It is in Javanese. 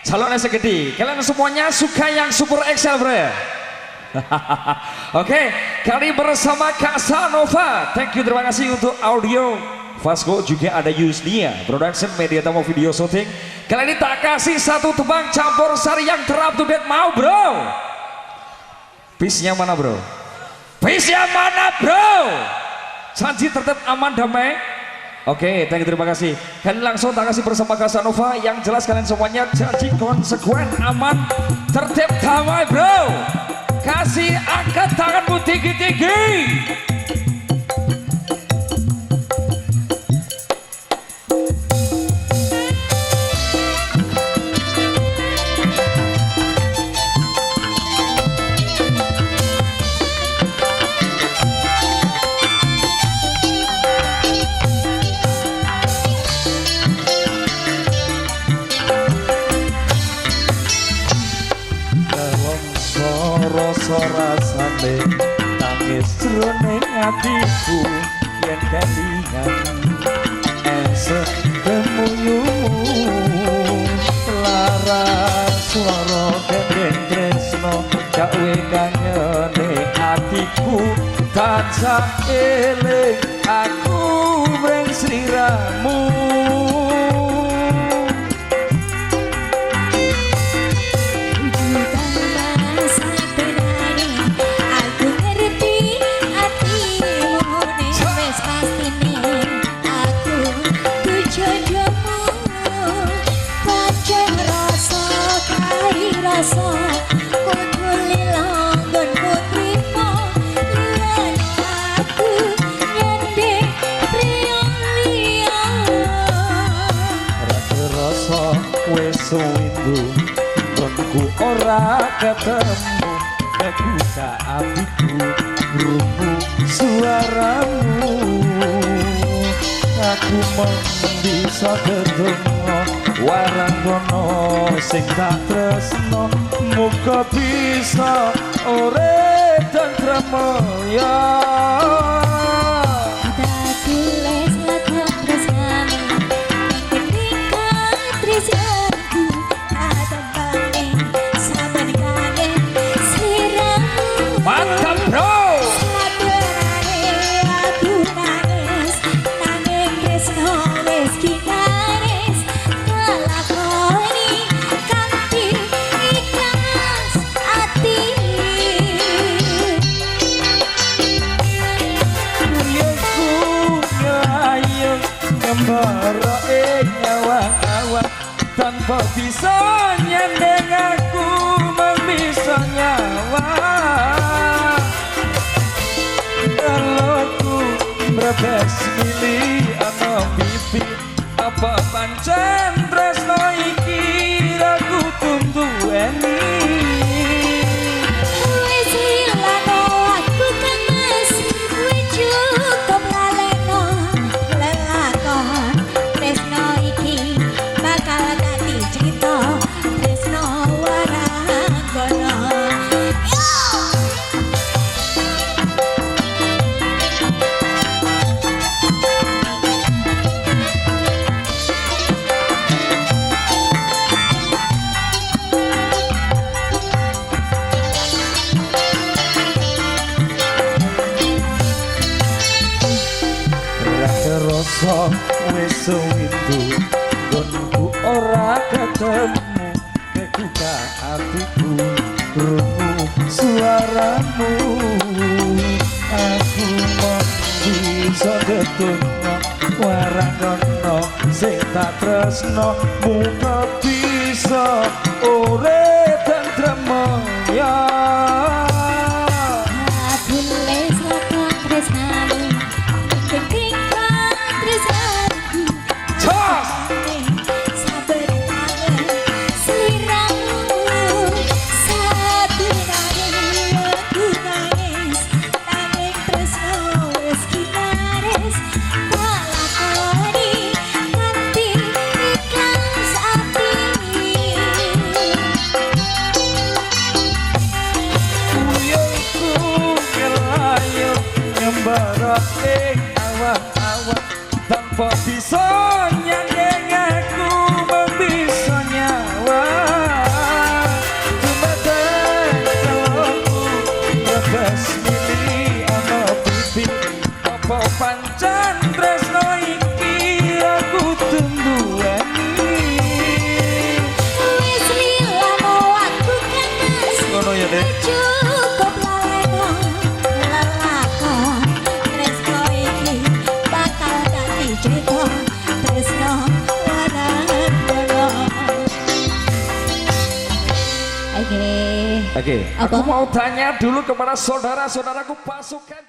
calonnya segede. Kalian semuanya suka yang super excel bro ya? Oke, kali bersama Casanova. Thank you, terima kasih untuk audio. Vasco juga ada Yusnia Production Media Tamu Video Shooting. Kali ini tak kasih satu tebang campur sari yang terap to date mau bro. Peace-nya mana bro? Peace-nya mana bro? Janji tertib aman damai. Oke, thank you, terima kasih. Kalian langsung tak kasih bersama Casanova. Yang jelas kalian semuanya janji konsekuen, aman, tertib, damai bro. Kasih angkat tanganmu tinggi-tinggi. Rasane tangis jroning atiku yen kelingan esuk temuyumu lara swara gendeng tresno gawe kanyene atiku tansah eling aku mring sliramu. Sewindu konku ora ketemu aku tak abiku rungu suaramu aku bisa ketemu warang kono sing tak tresno muga bisa urip dan tremoyo. Tanpa bisa nyandeng aku membisa nyawa kalau ku merebes milih ana pipi apa pancen tresno iki aku tunggueni. Rasa wis sewindu gonku ora ketemu kebuka hatiku rungu suaramu aku mau bisa ketemu warang kono sing tak tresno muga bisa urip dan tremoyo. apa pancen tresno iki aku tungguani. Wis lilano aku kanas Ngono ya Dek. cukup lalekon lelakon tresno iki bakal dadi cerita tresno wadana. Oke. Oke, aku Apa? mau tanya dulu kepada saudara-saudaraku pasukan